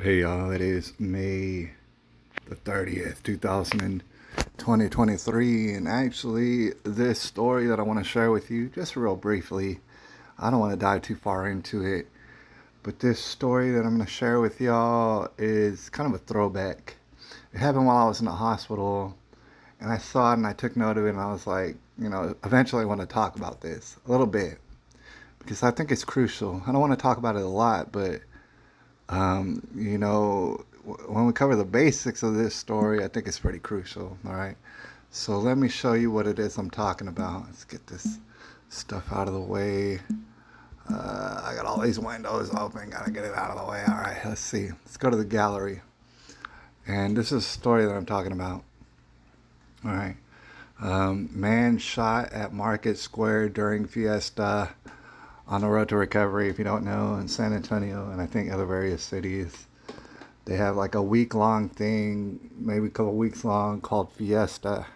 Hey y'all, it is May the 30th, 2023, and actually this story that I want to share with you, just real briefly, I don't want to dive too far into it, but this story that I'm going to share with y'all is kind of a throwback. It happened while I was in the hospital, and I saw it and I took note of it, and I was like, eventually I want to talk about this a little bit, because I think it's crucial. I don't want to talk about it a lot, but when we cover the basics of this story, I think it's pretty crucial. All right. So let me show you what it is I'm talking about. Let's get this stuff out of the way. I got all these windows open. Gotta get it out of the way. All right. Let's see. Let's go to the gallery. And this is a story that I'm talking about. All right. Man shot at Market Square during Fiesta on the road to recovery, if you don't know, in San Antonio and I think other various cities. They have like a week-long thing, maybe a couple weeks long, called Fiesta.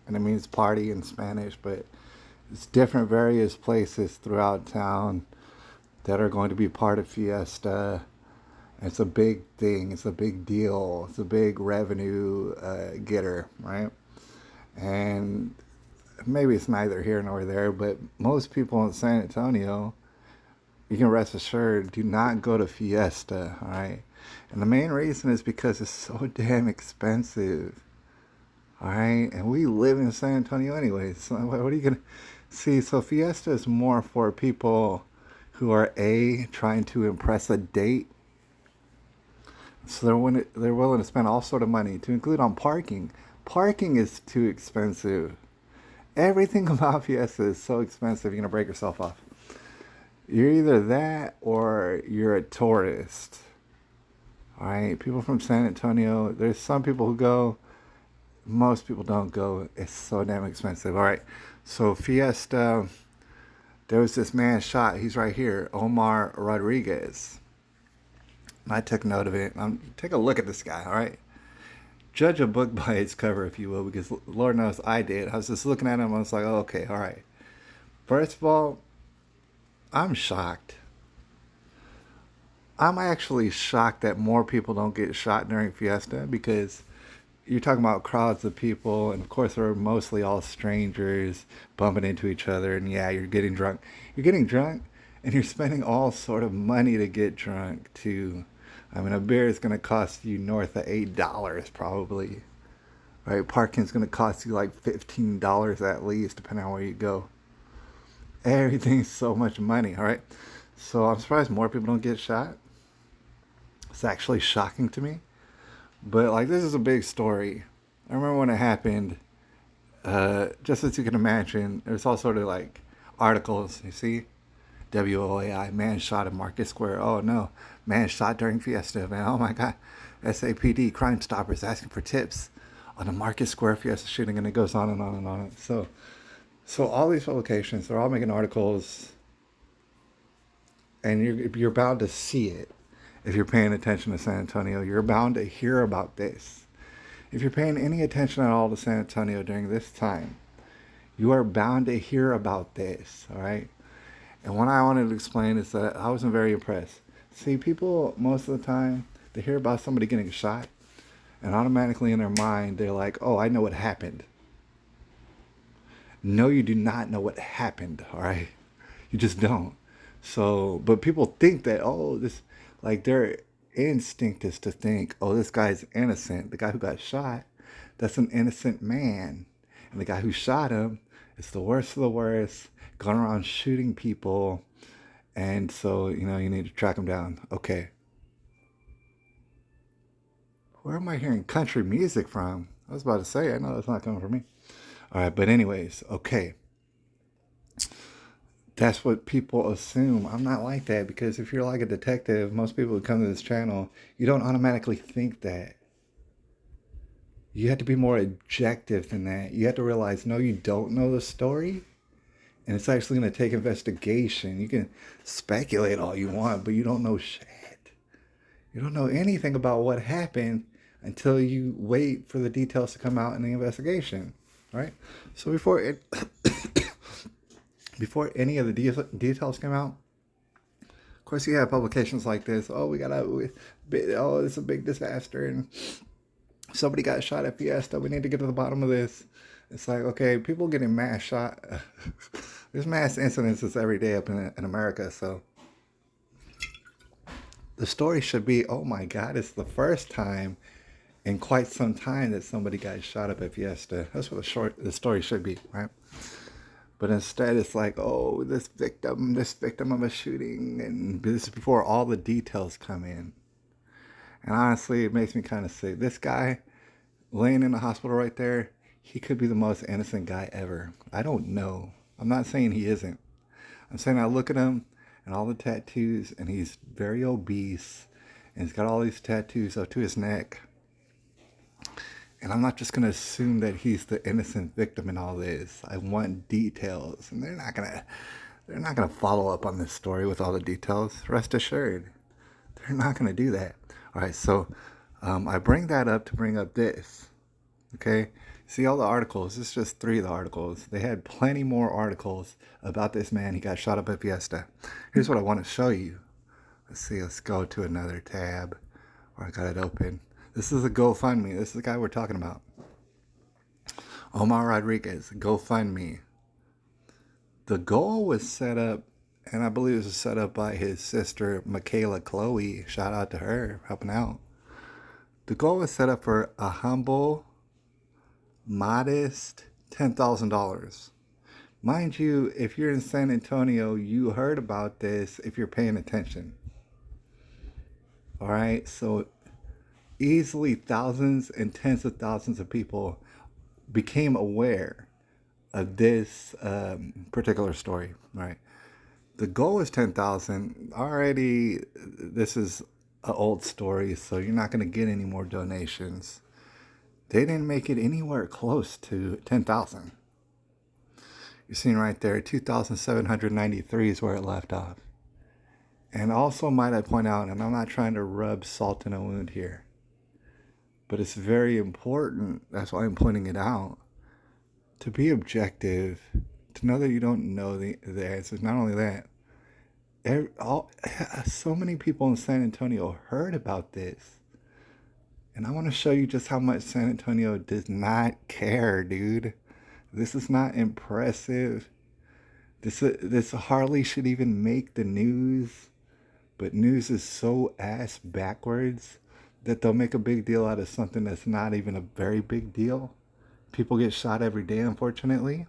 And it means party in Spanish, but it's different various places throughout town that are going to be part of Fiesta. It's a big thing. It's a big deal. It's a big revenue getter, right? And maybe it's neither here nor there, but most people in San Antonio, you can rest assured, do not go to Fiesta, all right? And the main reason is because it's so damn expensive, all right? And we live in San Antonio anyway, so what are you going to see? So Fiesta is more for people who are trying to impress a date. So they're willing to spend all sort of money, to include on parking. Parking is too expensive. Everything about Fiesta is so expensive, you're going to break yourself off. You're either that or you're a tourist. All right, people from San Antonio, there's some people who go, most people don't go. It's so damn expensive. All right, so Fiesta, there was this man shot. He's right here, Omar Rodriguez. I took note of it. Take a look at this guy, all right? Judge a book by its cover, if you will, because Lord knows I did. I was just looking at him. I was like, oh, okay, all right. First of all, I'm shocked. I'm actually shocked that more people don't get shot during Fiesta, because you're talking about crowds of people, and of course they're mostly all strangers bumping into each other, and yeah, you're getting drunk. You're getting drunk, and you're spending all sort of money to get drunk too. I mean, a beer is going to cost you north of $8 probably. Right? Parking's going to cost you like $15 at least, depending on where you go. Everything's so much money, all right? So I'm surprised more people don't get shot. It's actually shocking to me. But like, this is a big story. I remember when it happened, just as you can imagine, there's all sort of like articles, you see? WOAI, man shot at Market Square. Oh no, man shot during Fiesta, man. Oh my God. SAPD, Crime Stoppers asking for tips on the Market Square Fiesta shooting, and it goes on and on and on. So all these publications, they're all making articles, and you're bound to see it. If you're paying attention to San Antonio, you're bound to hear about this. If you're paying any attention at all to San Antonio during this time, you are bound to hear about this, all right? And what I wanted to explain is that I wasn't very impressed. See, people, most of the time, they hear about somebody getting shot, and automatically in their mind, they're like, oh, I know what happened. No, you do not know what happened, all right? You just don't. So, but people think that, oh, this, like their instinct is to think, oh, this guy's innocent. The guy who got shot, that's an innocent man. And the guy who shot him is the worst of the worst, going around shooting people. And so, you need to track him down. Okay. Where am I hearing country music from? I was about to say, I know that's not coming from me. All right, but anyways, okay. That's what people assume. I'm not like that, because if you're like a detective, most people who come to this channel, you don't automatically think that. You have to be more objective than that. You have to realize, no, you don't know the story. And it's actually going to take investigation. You can speculate all you want, but you don't know shit. You don't know anything about what happened until you wait for the details to come out in the investigation, right? So before any of the details come out, Of course, you have publications like this. Oh, oh, it's a big disaster, and somebody got shot at Fiesta. We need to get to the bottom of this. It's like, okay, people getting mass shot. There's mass incidences every day up in America. So the story should be, oh my God, it's the first time in quite some time that somebody got shot up at Fiesta. That's what the story should be, right? But instead, it's like, oh, this victim of a shooting, and this is before all the details come in. And honestly, it makes me kind of sick. This guy laying in the hospital right there, he could be the most innocent guy ever. I don't know. I'm not saying he isn't. I'm saying I look at him and all the tattoos, and he's very obese, and he's got all these tattoos up to his neck. And I'm not just going to assume that he's the innocent victim in all this. I want details, and they're not going to follow up on this story with all the details. Rest assured, they're not going to do that. All right, so I bring that up to bring up this. Okay, see all the articles. This is just 3 of the articles. They had plenty more articles about this man. He got shot up at Fiesta. Here's what I want to show you. Let's see. Let's go to another tab where I got it open. This is a GoFundMe. This is the guy we're talking about. Omar Rodriguez, GoFundMe. The goal was set up, and I believe it was set up by his sister, Michaela Chloe. Shout out to her, helping out. The goal was set up for a humble, modest $10,000. Mind you, if you're in San Antonio, you heard about this if you're paying attention. All right, so easily thousands and tens of thousands of people became aware of this particular story, right? The goal is 10,000. Already, this is an old story, so you're not going to get any more donations. They didn't make it anywhere close to 10,000. You're seeing right there, 2,793 is where it left off. And also might I point out, and I'm not trying to rub salt in a wound here, but it's very important, that's why I'm pointing it out, to be objective, to know that you don't know the answers. Not only that, so many people in San Antonio heard about this. And I want to show you just how much San Antonio does not care, dude. This is not impressive. This hardly should even make the news. But news is so ass backwards that they'll make a big deal out of something that's not even a very big deal. People get shot every day, unfortunately.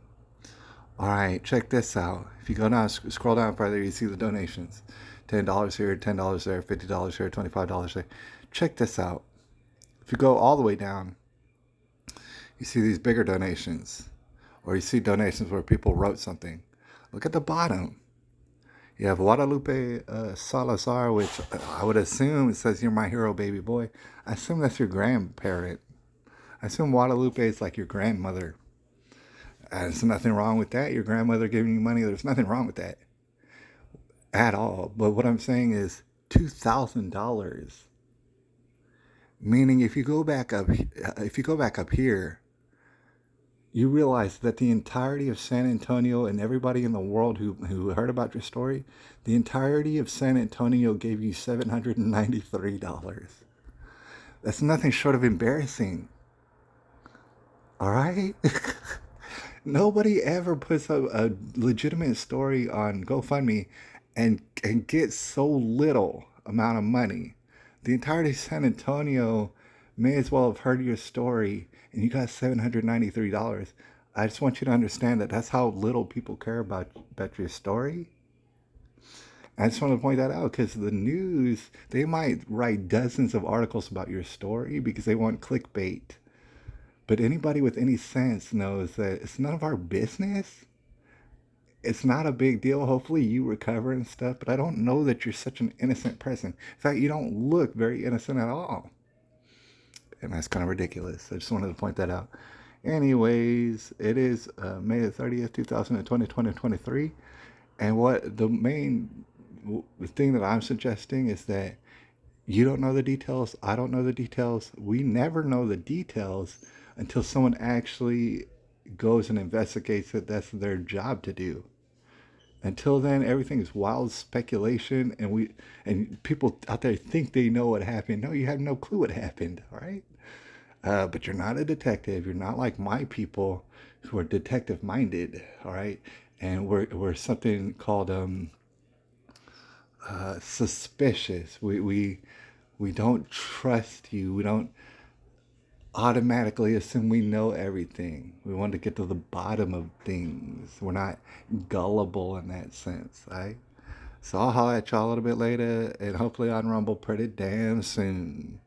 All right, check this out. If you go down, scroll down further, you see the donations. $10 here, $10 there, $50 here, $25 there. Check this out. If you go all the way down, you see these bigger donations. Or you see donations where people wrote something. Look at the bottom. You have Guadalupe Salazar, which I would assume it says, "You're my hero, baby boy." I assume that's your grandparent. I assume Guadalupe is like your grandmother. There's nothing wrong with that. Your grandmother giving you money, there's nothing wrong with that at all. But what I'm saying is $2,000. Meaning if you go back up here, you realize that the entirety of San Antonio and everybody in the world who heard about your story, the entirety of San Antonio gave you $793. That's nothing short of embarrassing. All right? Nobody ever puts a legitimate story on GoFundMe and gets so little amount of money. The entirety of San Antonio may as well have heard your story, and you got $793. I just want you to understand that that's how little people care about your story. I just want to point that out because the news, they might write dozens of articles about your story because they want clickbait. But anybody with any sense knows that it's none of our business. It's not a big deal. Hopefully you recover and stuff, but I don't know that you're such an innocent person. In fact, you don't look very innocent at all. And that's kind of ridiculous. I just wanted to point that out. Anyways, it is May the 30th, 2023. And what the main thing that I'm suggesting is that you don't know the details. I don't know the details. We never know the details until someone actually goes and investigates it. That's their job to do. Until then, everything is wild speculation, and people out there think they know what happened. No, you have no clue what happened. All right, but you're not a detective. You're not like my people who are detective minded. All right, and we're something called suspicious. We don't trust you. We don't automatically assume we know everything. We want to get to the bottom of things. We're not gullible in that sense, right? So I'll holler at y'all a little bit later and hopefully on Rumble pretty damn soon.